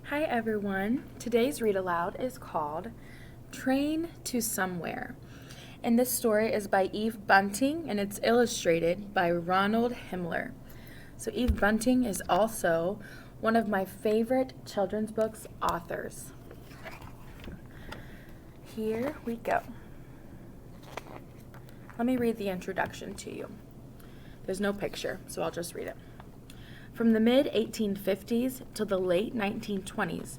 Hi everyone. Today's read aloud is called Train to Somewhere. And this story is by Eve Bunting and it's illustrated by Ronald Himmler. So Eve Bunting is also one of my favorite children's books authors. Here we go. Let me read the introduction to you. There's no picture, so I'll just read it. From the mid-1850s to the late 1920s,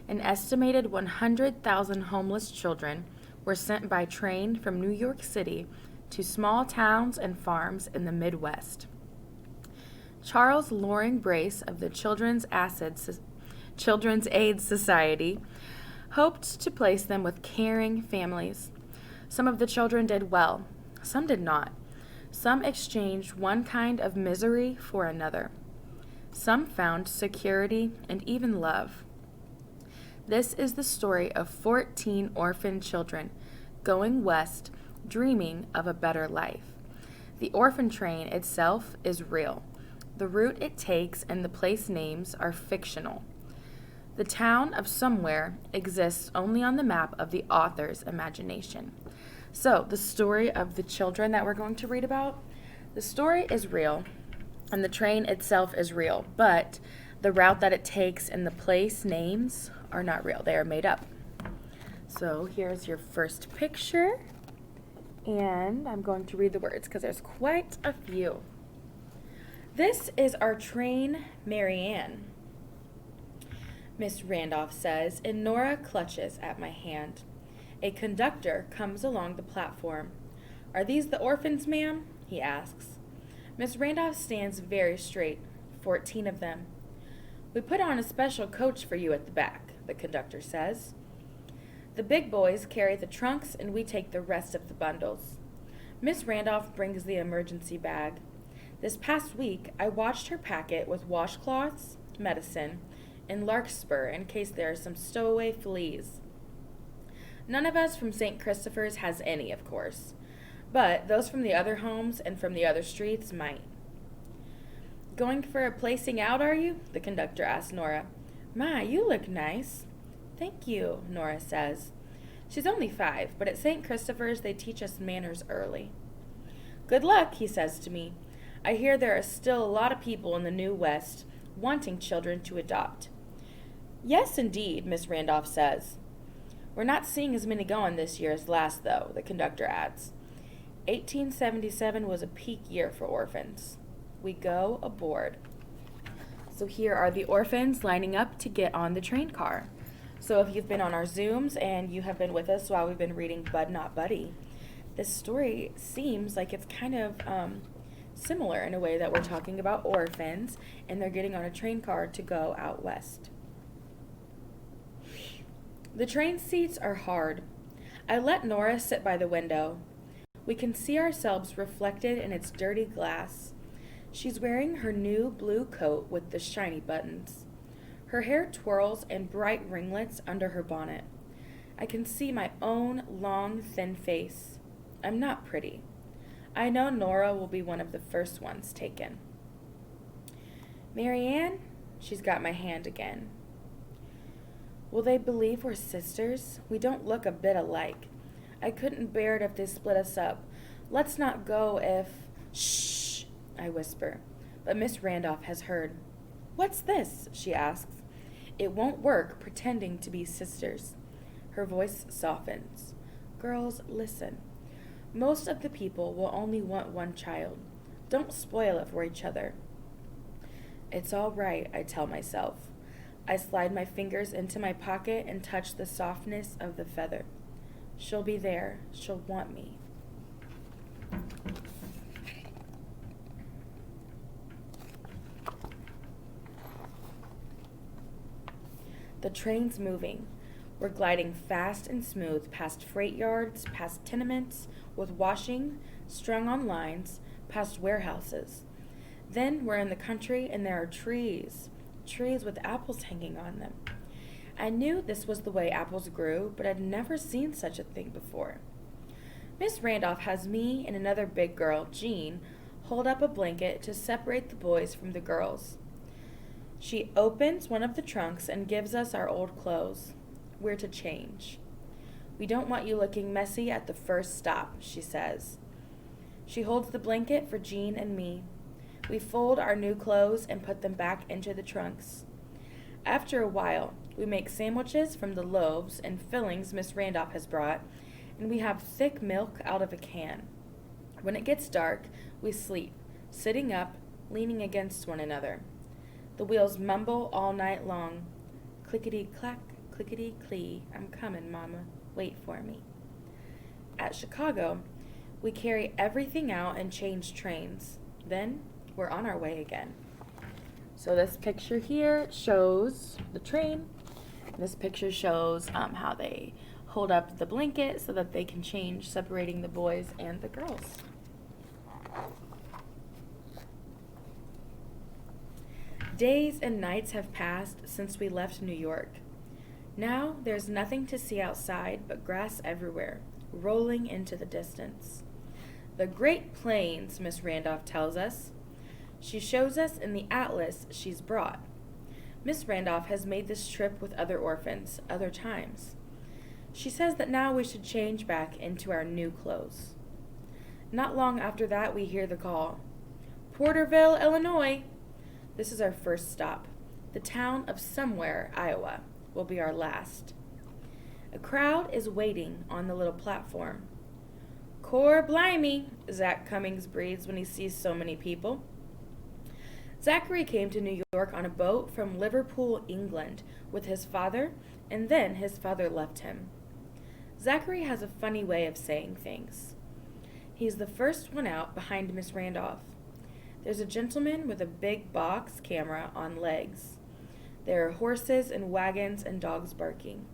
an estimated 100,000 homeless children were sent by train from New York City to small towns and farms in the Midwest. Charles Loring Brace of the Children's Aid Society hoped to place them with caring families. Some of the children did well, some did not. Some exchanged one kind of misery for another. Some found security and even love. This is the story of 14 orphan children going west, dreaming of a better life. The orphan train itself is real. The route it takes and the place names are fictional. The town of somewhere exists only on the map of the author's imagination. So, the story of the children that we're going to read about, the story is real. And the train itself is real, but the route that it takes and the place names are not real. They are made up. So here's your first picture, and I'm going to read the words because there's quite a few. This is our train, Marianne, Miss Randolph says, and Nora clutches at my hand. A conductor comes along the platform. Are these the orphans, ma'am? He asks. Miss Randolph stands very straight, 14 of them. We put on a special coach for you at the back, the conductor says. The big boys carry the trunks and we take the rest of the bundles. Miss Randolph brings the emergency bag. This past week, I watched her pack it with washcloths, medicine, and larkspur in case there are some stowaway fleas. None of us from St. Christopher's has any, of course. But those from the other homes and from the other streets might. Going for a placing out, are you? The conductor asked Nora. My, you look nice. Thank you, Nora says. She's only 5, but at St. Christopher's they teach us manners early. Good luck, he says to me. I hear there are still a lot of people in the New West wanting children to adopt. Yes, indeed, Miss Randolph says. We're not seeing as many going this year as last, though, the conductor adds. 1877 was a peak year for orphans. We go aboard. So here are the orphans lining up to get on the train car. So if you've been on our Zooms and you have been with us while we've been reading Bud Not Buddy, this story seems like it's kind of similar in a way that we're talking about orphans and they're getting on a train car to go out west. The train seats are hard. I let Nora sit by the window. We can see ourselves reflected in its dirty glass. She's wearing her new blue coat with the shiny buttons. Her hair twirls in bright ringlets under her bonnet. I can see my own long, thin face. I'm not pretty. I know Nora will be one of the first ones taken. Marianne? She's got my hand again. Will they believe we're sisters? We don't look a bit alike. I couldn't bear it if they split us up. Let's not go if... Shh, I whisper. But Miss Randolph has heard. What's this? She asks. It won't work pretending to be sisters. Her voice softens. Girls, listen. Most of the people will only want one child. Don't spoil it for each other. It's all right, I tell myself. I slide my fingers into my pocket and touch the softness of the feather. She'll be there. She'll want me. The train's moving. We're gliding fast and smooth past freight yards, past tenements with washing strung on lines, past warehouses. Then we're in the country and there are trees with apples hanging on them. I knew this was the way apples grew, but I'd never seen such a thing before. Miss Randolph has me and another big girl, Jean, hold up a blanket to separate the boys from the girls. She opens one of the trunks and gives us our old clothes. We're to change. We don't want you looking messy at the first stop, she says. She holds the blanket for Jean and me. We fold our new clothes and put them back into the trunks. After a while, we make sandwiches from the loaves and fillings Miss Randolph has brought, and we have thick milk out of a can. When it gets dark, we sleep, sitting up, leaning against one another. The wheels mumble all night long. Clickety-clack, clickety-clee, I'm coming, Mama. Wait for me. At Chicago, we carry everything out and change trains. Then we're on our way again. So this picture here shows the train. This picture shows how they hold up the blanket so that they can change, separating the boys and the girls. Days and nights have passed since we left New York. Now there's nothing to see outside but grass everywhere, rolling into the distance. The Great Plains, Miss Randolph tells us. She shows us in the atlas she's brought. Miss Randolph has made this trip with other orphans, other times. She says that now we should change back into our new clothes. Not long after that, we hear the call. Porterville, Illinois. This is our first stop. The town of Somewhere, Iowa, will be our last. A crowd is waiting on the little platform. Cor blimey, Zach Cummings breathes when he sees so many people. Zachary came to New York on a boat from Liverpool, England, with his father, and then his father left him. Zachary has a funny way of saying things. He's the first one out behind Miss Randolph. There's a gentleman with a big box camera on legs. There are horses and wagons and dogs barking.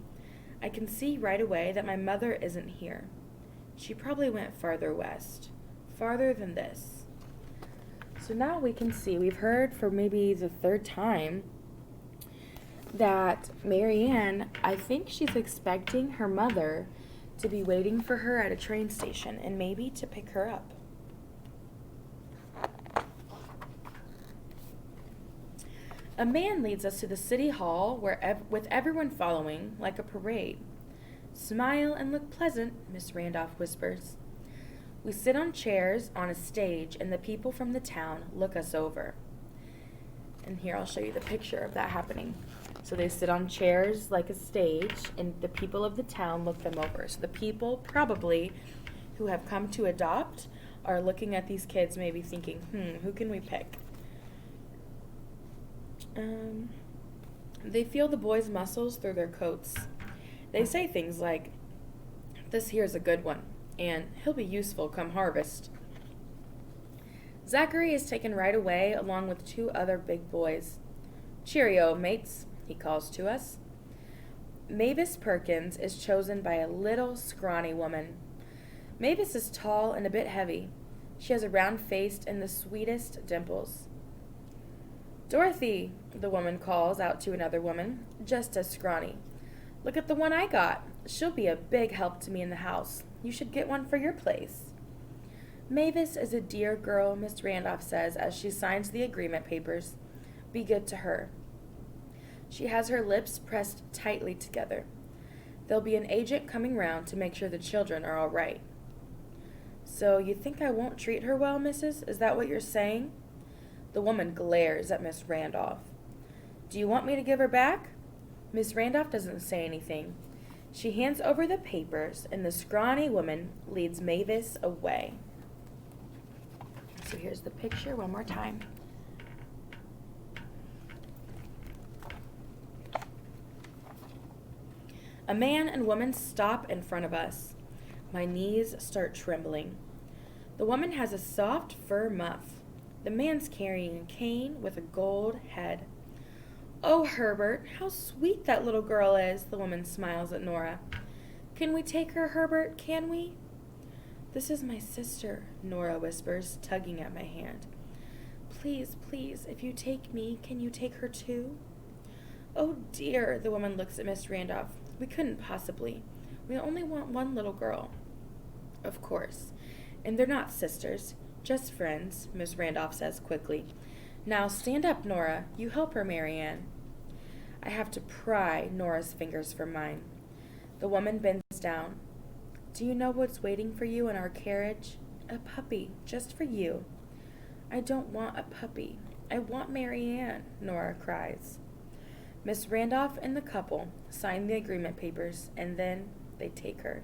I can see right away that my mother isn't here. She probably went farther west, farther than this. So now we can see, we've heard for maybe the third time that Marianne, I think she's expecting her mother to be waiting for her at a train station and maybe to pick her up. A man leads us to the city hall with everyone following like a parade. Smile and look pleasant, Miss Randolph whispers. We sit on chairs on a stage and the people from the town look us over. And here I'll show you the picture of that happening. So they sit on chairs like a stage and the people of the town look them over. So the people probably who have come to adopt are looking at these kids maybe thinking, who can we pick? They feel the boys' muscles through their coats. They say things like, this here's a good one, and he'll be useful come harvest. Zachary is taken right away along with two other big boys. Cheerio, mates, he calls to us. Mavis Perkins is chosen by a little scrawny woman. Mavis is tall and a bit heavy. She has a round face and the sweetest dimples. Dorothy, the woman calls out to another woman, just as scrawny. Look at the one I got. She'll be a big help to me in the house. You should get one for your place. Mavis is a dear girl, Miss Randolph says as she signs the agreement papers. Be good to her. She has her lips pressed tightly together. There'll be an agent coming round to make sure the children are all right. So you think I won't treat her well, missus? Is that what you're saying? The woman glares at Miss Randolph. Do you want me to give her back? Miss Randolph doesn't say anything. She hands over the papers, and the scrawny woman leads Mavis away. So here's the picture one more time. A man and woman stop in front of us. My knees start trembling. The woman has a soft fur muff. The man's carrying a cane with a gold head. Oh, Herbert, how sweet that little girl is, the woman smiles at Nora. Can we take her, Herbert, can we? This is my sister, Nora whispers, tugging at my hand. Please, please, if you take me, can you take her too? Oh, dear, the woman looks at Miss Randolph. We couldn't possibly. We only want one little girl. Of course. And they're not sisters, just friends, Miss Randolph says quickly. Now stand up, Nora. You help her, Marianne. I have to pry Nora's fingers from mine. The woman bends down. Do you know what's waiting for you in our carriage? A puppy, just for you. I don't want a puppy. I want Marianne, Nora cries. Miss Randolph and the couple sign the agreement papers, and then they take her.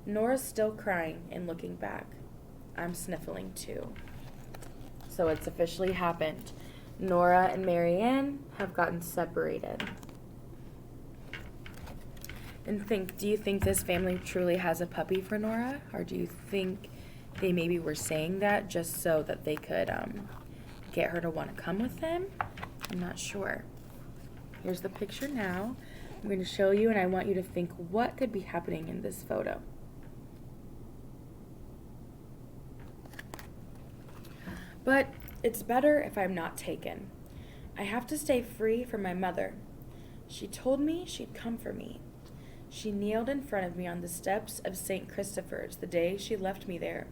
Nora's still crying and looking back. I'm sniffling too. So it's officially happened. Nora and Marianne have gotten separated. And do you think this family truly has a puppy for Nora? Or do you think they maybe were saying that just so that they could get her to want to come with them? I'm not sure. Here's the picture now. I'm going to show you, and I want you to think what could be happening in this photo. But it's better if I'm not taken. I have to stay free from my mother. She told me she'd come for me. She kneeled in front of me on the steps of St. Christopher's the day she left me there.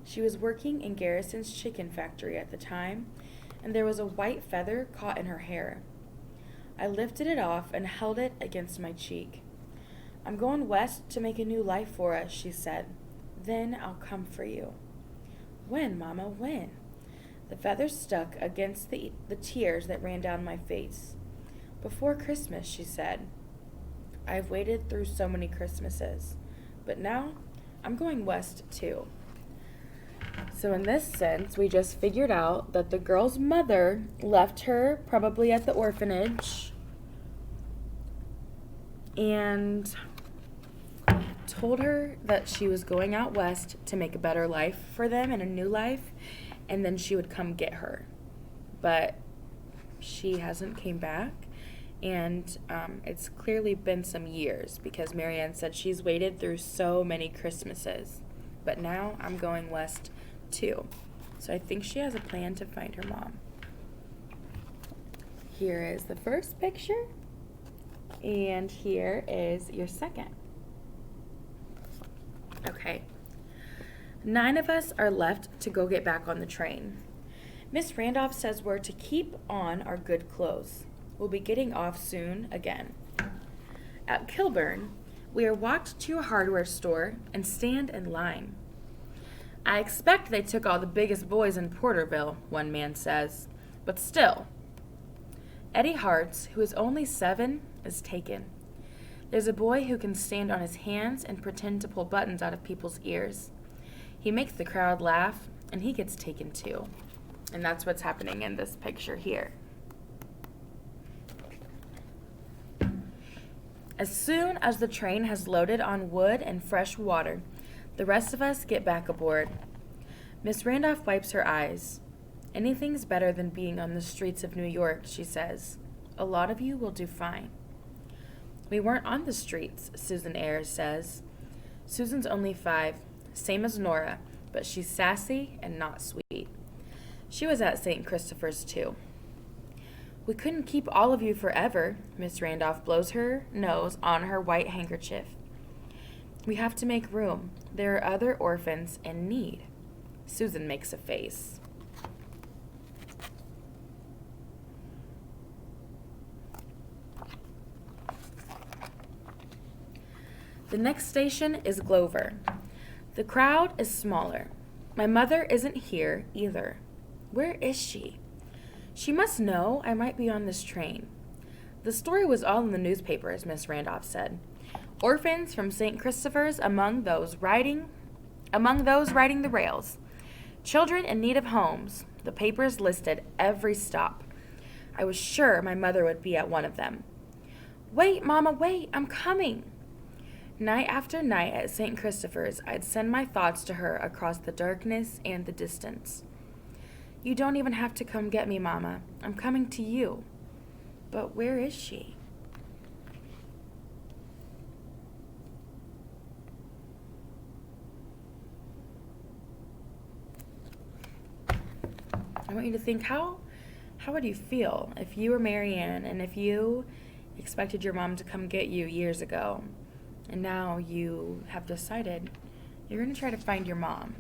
She was working in Garrison's chicken factory at the time, and there was a white feather caught in her hair. I lifted it off and held it against my cheek. I'm going west to make a new life for us, she said. Then I'll come for you. When, Mama, when? The feather stuck against the tears that ran down my face. Before Christmas, she said. I've waited through so many Christmases, but now I'm going west too. So in this sense, we just figured out that the girl's mother left her probably at the orphanage and told her that she was going out west to make a better life for them and a new life, and then she would come get her. But she hasn't came back, and it's clearly been some years because Marianne said she's waited through so many Christmases. But now I'm going west too. So I think she has a plan to find her mom. Here is the first picture, and here is your second. Okay. 9 of us are left to go get back on the train. Miss Randolph says we're to keep on our good clothes. We'll be getting off soon again. At Kilburn, we are walked to a hardware store and stand in line. I expect they took all the biggest boys in Porterville, one man says, but still. Eddie Hartz, who is only 7, is taken. There's a boy who can stand on his hands and pretend to pull buttons out of people's ears. He makes the crowd laugh, and he gets taken too. And that's what's happening in this picture here. As soon as the train has loaded on wood and fresh water, the rest of us get back aboard. Miss Randolph wipes her eyes. Anything's better than being on the streets of New York, she says. A lot of you will do fine. We weren't on the streets, Susan Ayres says. Susan's only 5, same as Nora, but she's sassy and not sweet. She was at St. Christopher's too. We couldn't keep all of you forever, Miss Randolph blows her nose on her white handkerchief. We have to make room. There are other orphans in need. Susan makes a face. The next station is Glover. The crowd is smaller. My mother isn't here either. Where is she? She must know I might be on this train. The story was all in the newspapers, Miss Randolph said. Orphans from St. Christopher's among those riding the rails. Children in need of homes. The papers listed every stop. I was sure my mother would be at one of them. Wait, Mama, wait, I'm coming. Night after night at St. Christopher's, I'd send my thoughts to her across the darkness and the distance. You don't even have to come get me, Mama. I'm coming to you. But where is she? I want you to think, how would you feel if you were Marianne and if you expected your mom to come get you years ago, and now you have decided you're going to try to find your mom?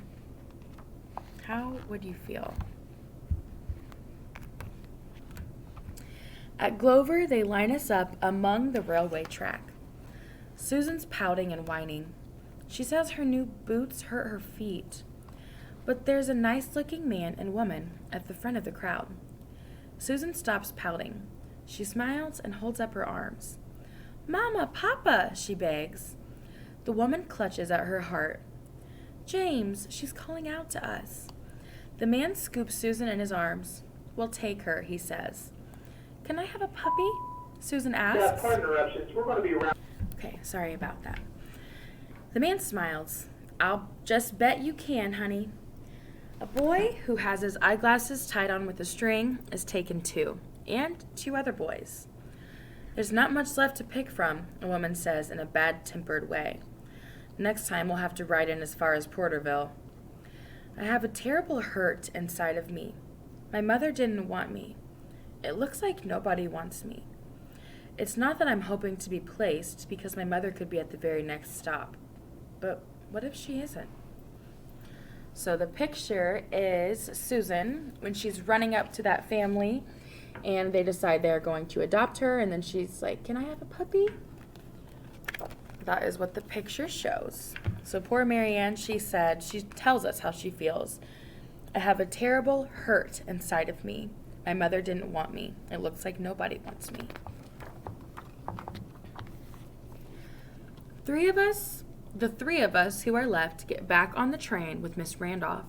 How would you feel? At Glover, they line us up among the railway track. Susan's pouting and whining. She says her new boots hurt her feet. But there's a nice-looking man and woman at the front of the crowd. Susan stops pouting. She smiles and holds up her arms. "Mama, Papa," she begs. The woman clutches at her heart. "James, she's calling out to us." The man scoops Susan in his arms. "We'll take her," he says. "Can I have a puppy?" Susan asks. Yeah, pardon interruptions. We're going to be around. Okay, sorry about that. The man smiles. "I'll just bet you can, honey." A boy who has his eyeglasses tied on with a string is taken too, and 2 other boys. "There's not much left to pick from," a woman says in a bad-tempered way. "Next time we'll have to ride in as far as Porterville." I have a terrible hurt inside of me. My mother didn't want me. It looks like nobody wants me. It's not that I'm hoping to be placed, because my mother could be at the very next stop. But what if she isn't? So the picture is Susan when she's running up to that family, and they decide they're going to adopt her, and then she's like, "Can I have a puppy?" That is what the picture shows. So poor Marianne, she tells us how she feels. "I have a terrible hurt inside of me. My mother didn't want me. It looks like nobody wants me." The three of us who are left get back on the train with Miss Randolph.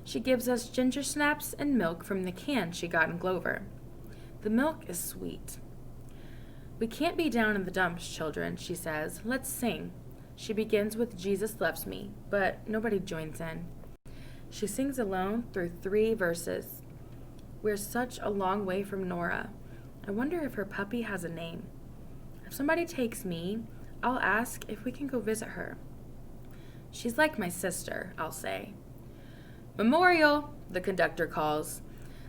She gives us ginger snaps and milk from the can she got in Glover. The milk is sweet. "We can't be down in the dumps, children," she says. "Let's sing." She begins with "Jesus Loves Me," but nobody joins in. She sings alone through 3 verses. We're such a long way from Nora. I wonder if her puppy has a name. If somebody takes me, I'll ask if we can go visit her. She's like my sister, I'll say. "Memorial," the conductor calls.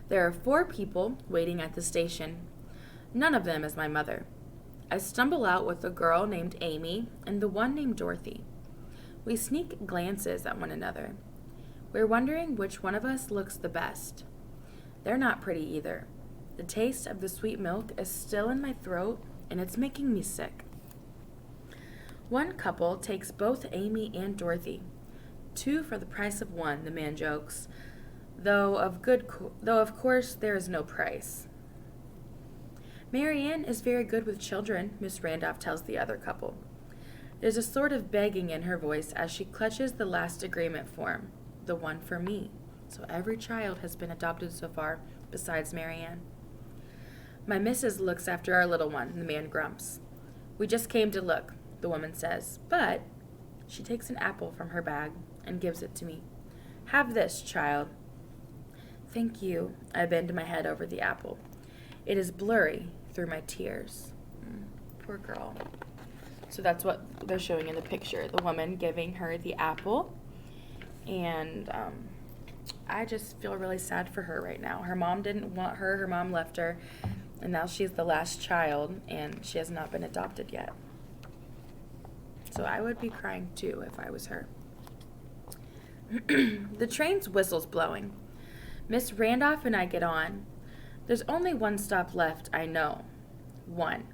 There are 4 people waiting at the station. None of them is my mother. I stumble out with a girl named Amy and the one named Dorothy. We sneak glances at one another. We're wondering which one of us looks the best. They're not pretty either. The taste of the sweet milk is still in my throat, and it's making me sick. One couple takes both Amy and Dorothy. 2 for the price of 1, the man jokes, though of course there is no price. "Marianne is very good with children," Miss Randolph tells the other couple. There's a sort of begging in her voice as she clutches the last agreement form, the one for me. So every child has been adopted so far, besides Marianne. "My missus looks after our little one," the man grumps. "We just came to look," the woman says, "but—" She takes an apple from her bag and gives it to me. "Have this, child." "Thank you." I bend my head over the apple. It is blurry through my tears. Poor girl. So that's what they're showing in the picture, the woman giving her the apple. And I just feel really sad for her right now. Her mom didn't want her. Her mom left her. And now she's the last child, and she has not been adopted yet. So I would be crying too if I was her. The train's whistle's blowing. Miss Randolph and I get on. There's only 1 stop left, I know. 1.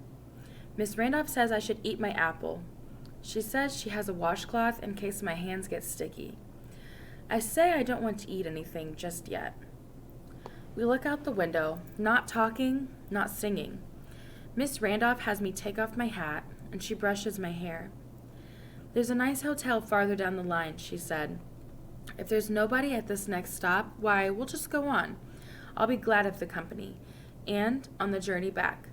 Miss Randolph says I should eat my apple. She says she has a washcloth in case my hands get sticky. I say I don't want to eat anything just yet. We look out the window, not talking, not singing. Miss Randolph has me take off my hat, and she brushes my hair. "There's a nice hotel farther down the line," she said. "If there's nobody at this next stop, why, we'll just go on. I'll be glad of the company. And on the journey back."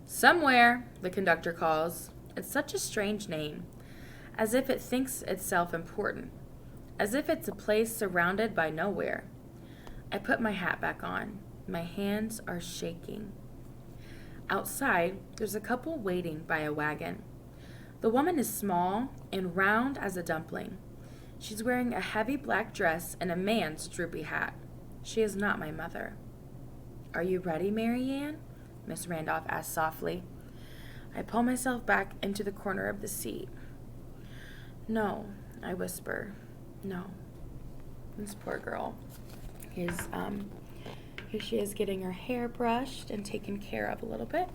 "Somewhere," the conductor calls. It's such a strange name, as if it thinks itself important, as if it's a place surrounded by nowhere. I put my hat back on. My hands are shaking. Outside, there's a couple waiting by a wagon. The woman is small and round as a dumpling. She's wearing a heavy black dress and a man's droopy hat. She is not my mother. "Are you ready, Marianne?" Miss Randolph asks softly. I pull myself back into the corner of the seat. "No," I whisper. "No." This poor girl is Here she is getting her hair brushed and taken care of a little bit.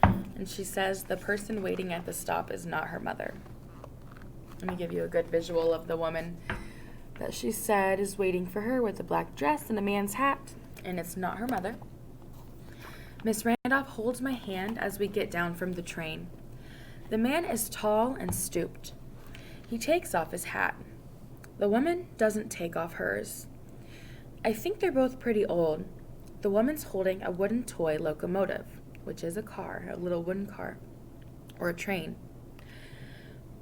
And she says the person waiting at the stop is not her mother. Let me give you a good visual of the woman that she said is waiting for her with a black dress and a man's hat, and it's not her mother. Miss Randolph holds my hand as we get down from the train. The man is tall and stooped. He takes off his hat. The woman doesn't take off hers. I think they're both pretty old. The woman's holding a wooden toy locomotive, which is a car, a little wooden car, or a train.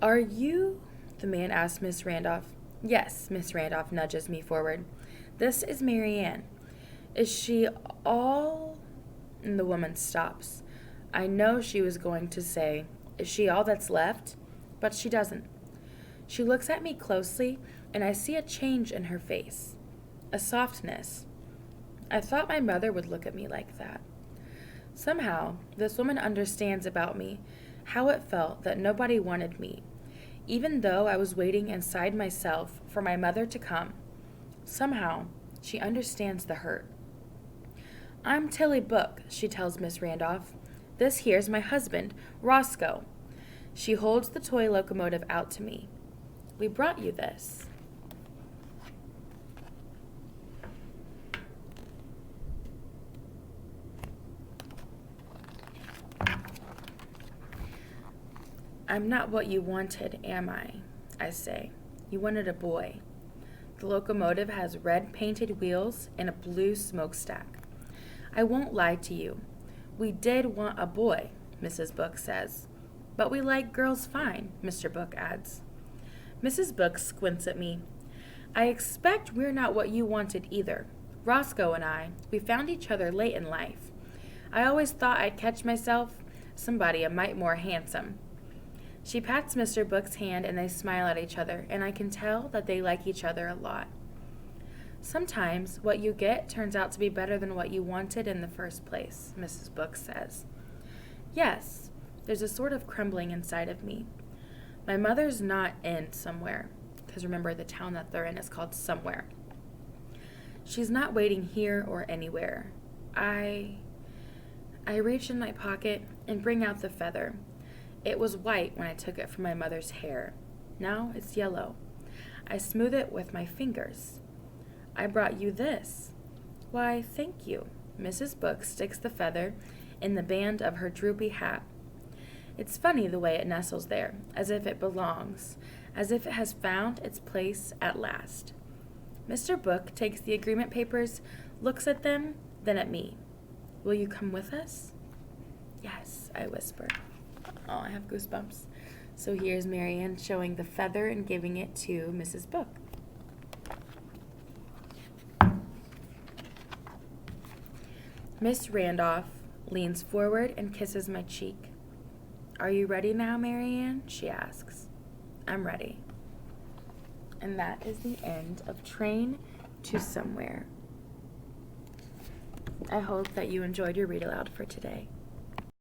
Are you? The man asks Miss Randolph. Yes, Miss Randolph nudges me forward. This is Mary Ann. Is she all? And the woman stops. I know she was going to say, is she all that's left? But she doesn't. She looks at me closely, and I see a change in her face, a softness. I thought my mother would look at me like that. Somehow, this woman understands about me how it felt that nobody wanted me, even though I was waiting inside myself for my mother to come. Somehow, she understands the hurt. I'm Tilly Book, she tells Miss Randolph. This here's my husband, Roscoe. She holds the toy locomotive out to me. We brought you this. I'm not what you wanted, am I? I say. You wanted a boy. The locomotive has red painted wheels and a blue smokestack. I won't lie to you. We did want a boy, Mrs. Book says. But we like girls fine, Mr. Book adds. Mrs. Book squints at me. I expect we're not what you wanted either. Roscoe and I, we found each other late in life. I always thought I'd catch myself somebody a mite more handsome. She pats Mr. Book's hand and they smile at each other, and I can tell that they like each other a lot. Sometimes what you get turns out to be better than what you wanted in the first place, Mrs. Book says. Yes, there's a sort of crumbling inside of me. My mother's not in somewhere, because remember the town that they're in is called Somewhere. She's not waiting here or anywhere. I reach in my pocket and bring out the feather. It was white when I took it from my mother's hair. Now it's yellow. I smooth it with my fingers. I brought you this. Why, thank you. Mrs. Book sticks the feather in the band of her droopy hat. It's funny the way it nestles there, as if it belongs, as if it has found its place at last. Mr. Book takes the agreement papers, looks at them, then at me. Will you come with us? Yes, I whisper. Oh, I have goosebumps. So here's Mary Ann showing the feather and giving it to Mrs. Book. Miss Randolph leans forward and kisses my cheek. Are you ready now, Mary Ann? She asks. I'm ready. And that is the end of Train to Somewhere. I hope that you enjoyed your read aloud for today.